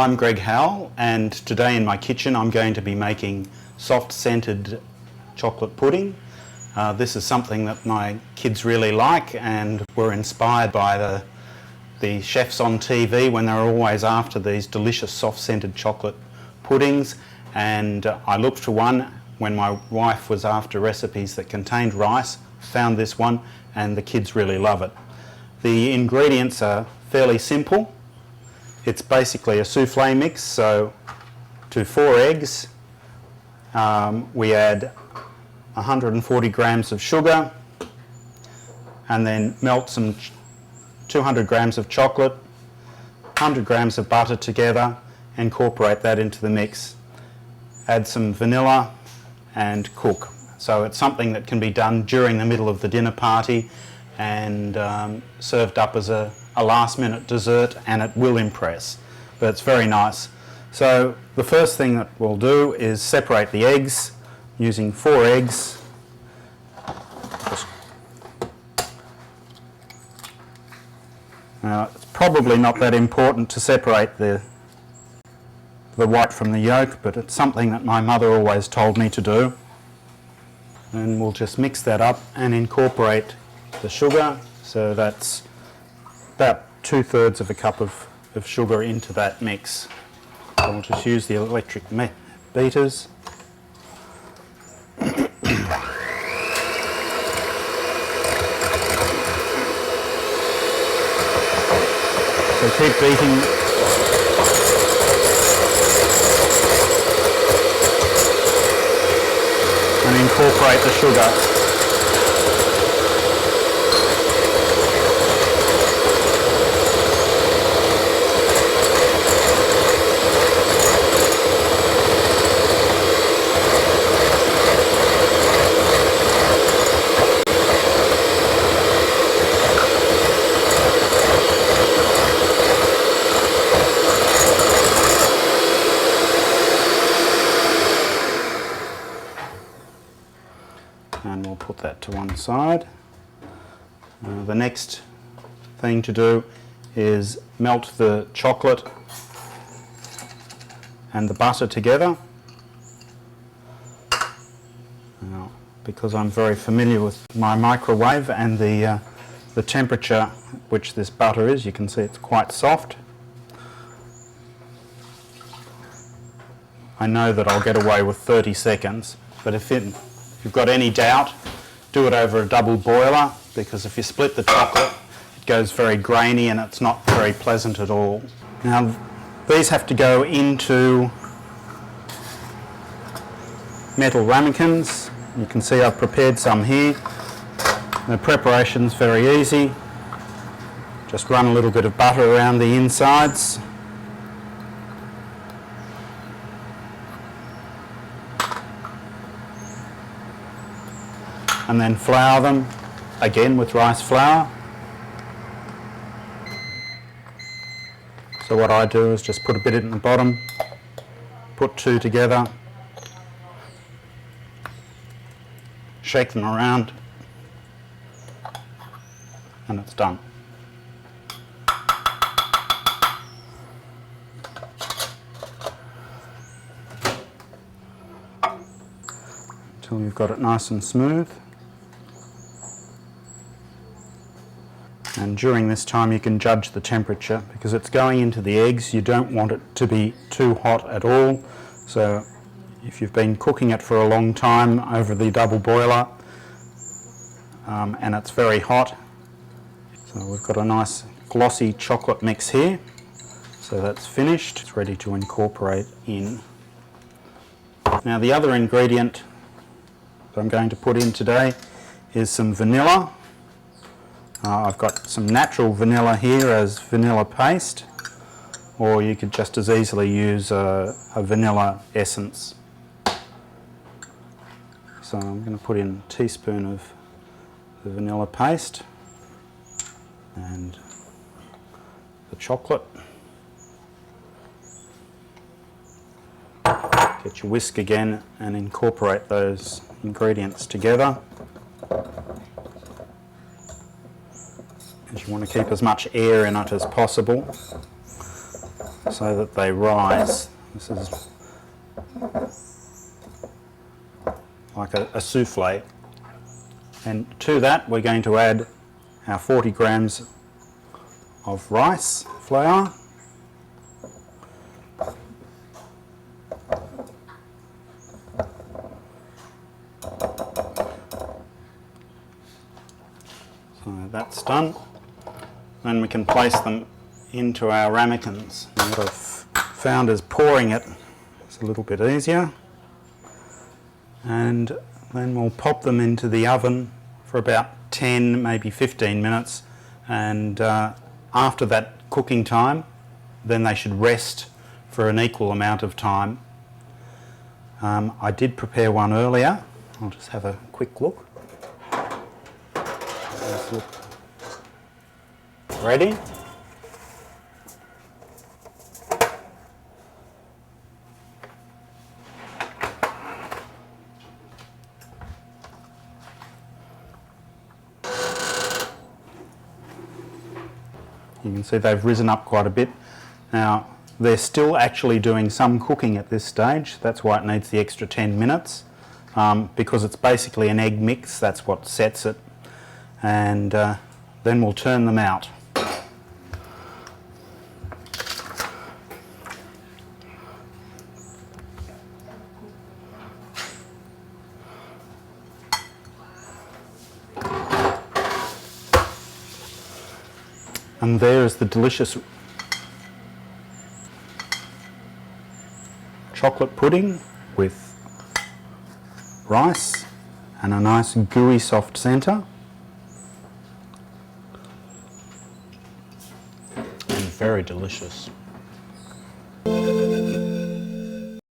I'm Greg Howell, and today in my kitchen I'm going to be making soft scented chocolate pudding. This is something that my kids really like and were inspired by the chefs on TV when they were always after these delicious soft scented chocolate puddings, and I looked for one when my wife was after recipes that contained rice, found this one, and the kids really love it. The ingredients are fairly simple. It's basically a souffle mix, so to 4 eggs we add 140 grams of sugar and then melt some 200 grams of chocolate, 100 grams of butter together, incorporate that into the mix. Add some vanilla and cook. So it's something that can be done during the middle of the dinner party and served up as a last minute dessert, and it will impress, but it's very nice. So the first thing that we'll do is separate the eggs using 4 eggs. Now it's probably not that important to separate the white from the yolk, but it's something that my mother always told me to do. And we'll just mix that up and incorporate the sugar, so that's about 2/3 of a cup of sugar into that mix. So we'll just use the electric beaters. So keep beating. And incorporate the sugar. And we'll put that to one side. The next thing to do is melt the chocolate and the butter together. Now, because I'm very familiar with my microwave and the temperature at which this butter is, you can see it's quite soft. I know that I'll get away with 30 seconds, but if you've got any doubt, do it over a double boiler, because if you split the chocolate it goes very grainy and it's not very pleasant at all. Now these have to go into metal ramekins. You can see I've prepared some here. The preparation's very easy. Just run a little bit of butter around the insides. And then flour them again with rice flour. So what I do is just put a bit in the bottom, put 2 together, shake them around, and it's done. Until you've got it nice and smooth. And during this time you can judge the temperature, because it's going into the eggs. You don't want it to be too hot at all. So if you've been cooking it for a long time over the double boiler and it's very hot, so we've got a nice glossy chocolate mix here. So that's finished. It's ready to incorporate in. Now the other ingredient that I'm going to put in today is some vanilla. I've got some natural vanilla here as vanilla paste, or you could just as easily use a vanilla essence. So I'm going to put in a teaspoon of the vanilla paste and the chocolate. Get your whisk again and incorporate those ingredients together. As you want to keep as much air in it as possible. so that they rise. This is like a souffle. And to that we're going to add our 40 grams of rice flour. So that's done. Then we can place them into our ramekins. What I've found is pouring it is a little bit easier. And then we'll pop them into the oven for about 10, maybe 15 minutes. And after that cooking time, then they should rest for an equal amount of time. I did prepare one earlier. I'll just have a quick look. Ready? You can see they've risen up quite a bit. Now, they're still actually doing some cooking at this stage. That's why it needs the extra 10 minutes, because it's basically an egg mix. That's what sets it. And then we'll turn them out. And there is the delicious chocolate pudding with rice and a nice gooey soft centre. And very delicious.